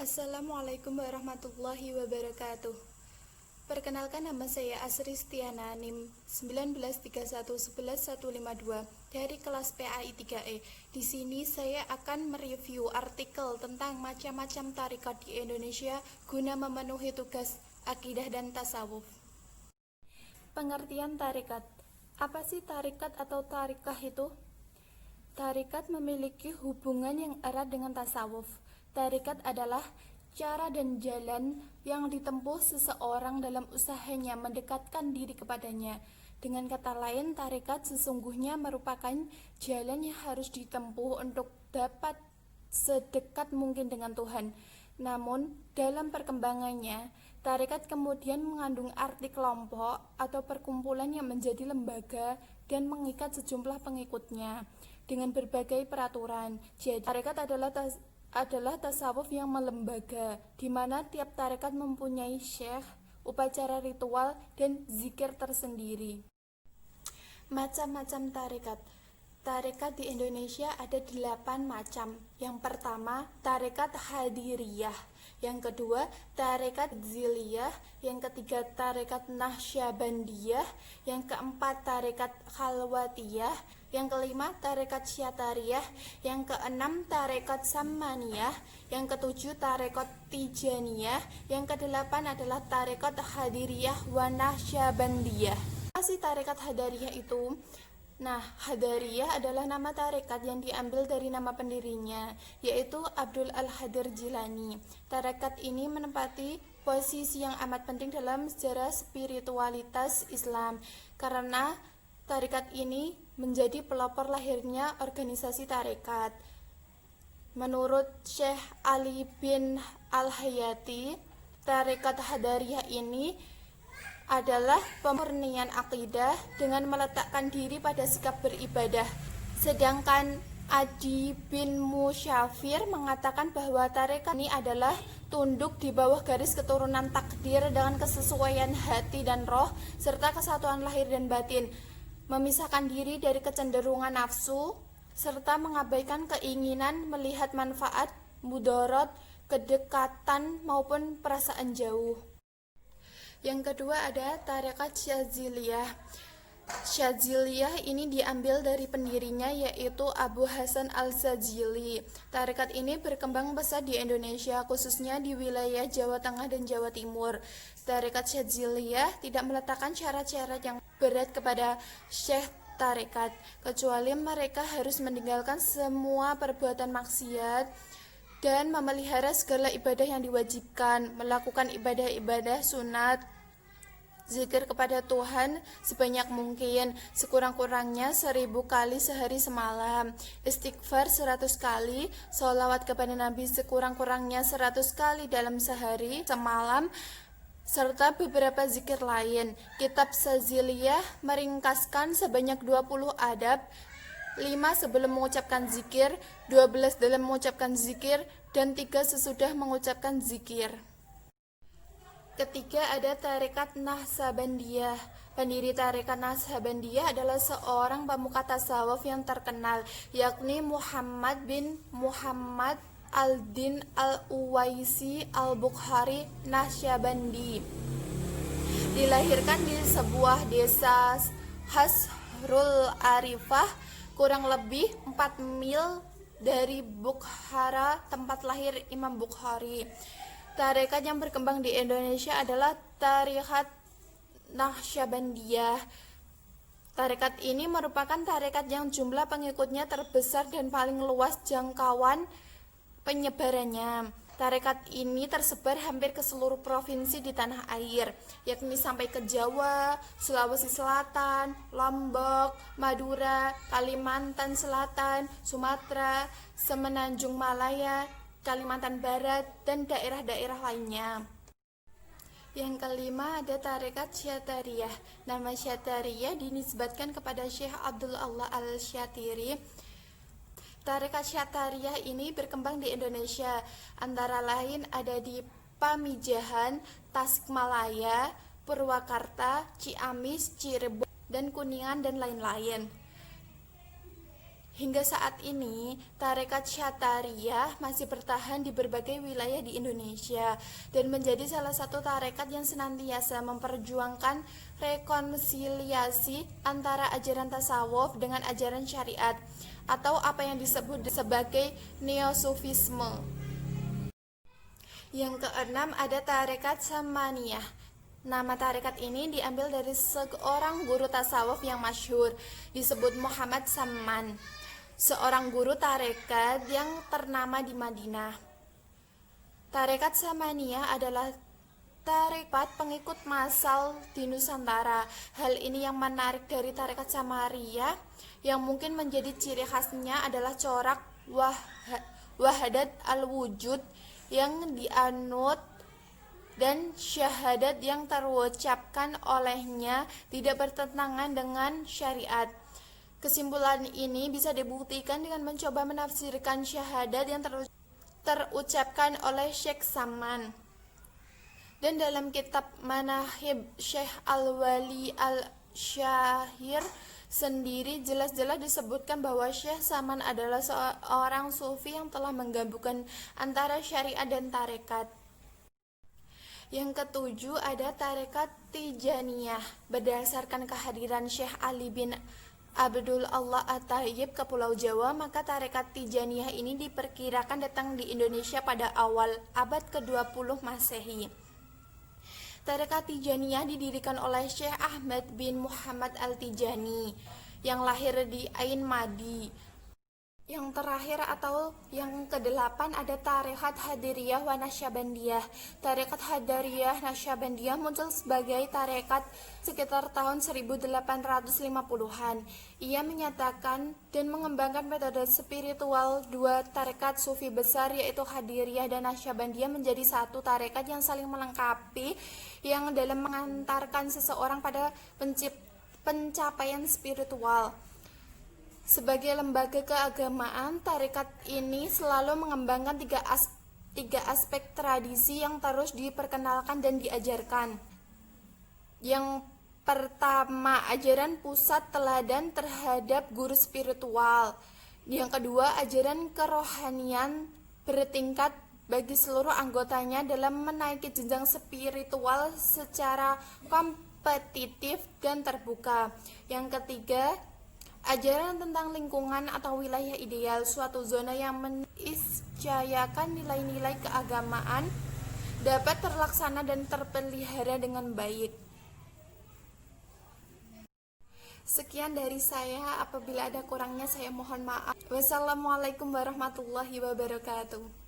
Assalamualaikum warahmatullahi wabarakatuh. Perkenalkan, nama saya Asri Stiana, NIM 1931115152 dari kelas PAI 3E. Di sini saya akan mereview artikel tentang macam-macam tarekat di Indonesia guna memenuhi tugas akidah dan tasawuf. Pengertian tarekat. Apa sih tarekat atau tarikah itu? Tarekat memiliki hubungan yang erat dengan tasawuf. Tarekat adalah cara dan jalan yang ditempuh seseorang dalam usahanya mendekatkan diri kepadanya. Dengan kata lain, tarekat sesungguhnya merupakan jalan yang harus ditempuh untuk dapat sedekat mungkin dengan Tuhan. Namun, dalam perkembangannya, tarekat kemudian mengandung arti kelompok atau perkumpulan yang menjadi lembaga dan mengikat sejumlah pengikutnya dengan berbagai peraturan. Jadi, tarekat adalah tasawuf yang melembaga, di mana tiap tarekat mempunyai syekh, upacara ritual, dan zikir tersendiri. Macam-macam tarekat. Tarekat di Indonesia ada 8 macam. Yang pertama, tarekat Hadiriyah. Yang kedua, tarekat Ziliyah. Yang ketiga, tarekat Nahsyabandiyah. Yang keempat, tarekat Khalwatiyah. Yang kelima, tarekat Syatariyah. Yang keenam, tarekat Sammaniyah. Yang ketujuh, tarekat Tijaniyah. Yang kedelapan adalah tarekat Hadiriyah wa Nahsyabandiyah. Apa sih tarekat Hadiriyah itu? Nah, Hadariyah adalah nama tarekat yang diambil dari nama pendirinya, yaitu Abdul Al-Hadir Jilani. Tarekat ini menempati posisi yang amat penting dalam sejarah spiritualitas Islam, karena tarekat ini menjadi pelopor lahirnya organisasi tarekat. Menurut Syekh Ali bin Al-Hayati, tarekat Hadariyah ini adalah pemurnian akidah dengan meletakkan diri pada sikap beribadah. Sedangkan Adi bin Musyafir mengatakan bahwa tarekat ini adalah tunduk di bawah garis keturunan takdir dengan kesesuaian hati dan roh serta kesatuan lahir dan batin, memisahkan diri dari kecenderungan nafsu serta mengabaikan keinginan melihat manfaat, mudarat, kedekatan maupun perasaan jauh. Yang kedua ada tarekat Syadziliyah. Syadziliyah ini diambil dari pendirinya, yaitu Abu Hasan Al-Zajili. Tarekat ini berkembang pesat di Indonesia, khususnya di wilayah Jawa Tengah dan Jawa Timur. Tarekat Syadziliyah tidak meletakkan syarat-syarat yang berat kepada syekh tarekat, kecuali mereka harus meninggalkan semua perbuatan maksiat dan memelihara segala ibadah yang diwajibkan, melakukan ibadah-ibadah sunat, zikir kepada Tuhan sebanyak mungkin, sekurang-kurangnya 1000 kali sehari semalam, istighfar 100 kali, sholawat kepada Nabi sekurang-kurangnya 100 kali dalam sehari semalam, serta beberapa zikir lain. Kitab Syadziliyah meringkaskan sebanyak 20 adab, 5 sebelum mengucapkan zikir, 12 dalam mengucapkan zikir, dan 3 sesudah mengucapkan zikir. Ketiga ada tarekat Nahsyabandiyah. Pendiri tarekat Nahsyabandiyah adalah seorang pemuka tasawuf yang terkenal, yakni Muhammad bin Muhammad Al-Din Al-Uwaisi Al-Bukhari Nahsyabandi. Dilahirkan di sebuah desa Hasrul Arifah, kurang lebih 4 mil dari Bukhara, tempat lahir Imam Bukhari. Tarekat yang berkembang di Indonesia adalah tarekat Nahsyabandiyah. Tarekat ini merupakan tarekat yang jumlah pengikutnya terbesar dan paling luas jangkauan penyebarannya. Tarekat ini tersebar hampir ke seluruh provinsi di tanah air, yakni sampai ke Jawa, Sulawesi Selatan, Lombok, Madura, Kalimantan Selatan, Sumatera, Semenanjung Malaya, Kalimantan Barat, dan daerah-daerah lainnya. Yang kelima ada tarekat Syatariyah. Nama Syatariyah dinisbatkan kepada Syekh Abdul Allah Al-Syatiri. Tarekat Syatariyah ini berkembang di Indonesia, antara lain ada di Pamijahan, Tasikmalaya, Purwakarta, Ciamis, Cirebon, dan Kuningan, dan lain-lain. Hingga saat ini, tarekat Syatariyah masih bertahan di berbagai wilayah di Indonesia dan menjadi salah satu tarekat yang senantiasa memperjuangkan rekonsiliasi antara ajaran tasawuf dengan ajaran syariat atau apa yang disebut sebagai neosufisme. Yang keenam ada tarekat Samaniyah. Nama tarekat ini diambil dari seorang guru tasawuf yang masyhur, disebut Muhammad Saman, seorang guru tarekat yang ternama di Madinah. Tarekat Samaniyah adalah tarekat pengikut massal di Nusantara. Hal ini yang menarik dari tarekat Samariyah, yang mungkin menjadi ciri khasnya adalah corak wahadat al-wujud yang dianut dan syahadat yang terucapkan olehnya tidak bertentangan dengan syariat. Kesimpulan ini bisa dibuktikan dengan mencoba menafsirkan syahadat yang terucapkan oleh Syekh Saman. Dan dalam kitab Manahib Syekh Al-Wali Al-Syahir sendiri jelas-jelas disebutkan bahwa Syekh Saman adalah seorang sufi yang telah menggabungkan antara syariat dan tarekat. Yang ketujuh ada tarekat Tijaniyah. Berdasarkan kehadiran Syekh Ali bin Abdul Allah At-Tayyib ke Pulau Jawa, maka tarekat Tijaniyah ini diperkirakan datang di Indonesia pada awal abad ke-20 Masehi. Tarekat Tijaniyah didirikan oleh Syekh Ahmad bin Muhammad Al-Tijani yang lahir di Ain Madi. Yang terakhir atau yang kedelapan ada tarekat Hadiriyah wa Nasyabandiyah. Tarekat Hadiriyah Nasyabandiyah muncul sebagai tarekat sekitar tahun 1850-an. Ia menyatakan dan mengembangkan metode spiritual dua tarekat sufi besar, yaitu Hadiriyah dan Nasyabandiyah, menjadi satu tarekat yang saling melengkapi, yang dalam mengantarkan seseorang pada pencapaian spiritual. Sebagai lembaga keagamaan, tarekat ini selalu mengembangkan tiga aspek tradisi yang terus diperkenalkan dan diajarkan. Yang pertama, ajaran pusat teladan terhadap guru spiritual. Yang kedua, ajaran kerohanian bertingkat bagi seluruh anggotanya dalam menaiki jenjang spiritual secara kompetitif dan terbuka. Yang ketiga, ajaran tentang lingkungan atau wilayah ideal, suatu zona yang meniscayakan nilai-nilai keagamaan dapat terlaksana dan terpelihara dengan baik. Sekian dari saya, apabila ada kurangnya saya mohon maaf. Wassalamualaikum warahmatullahi wabarakatuh.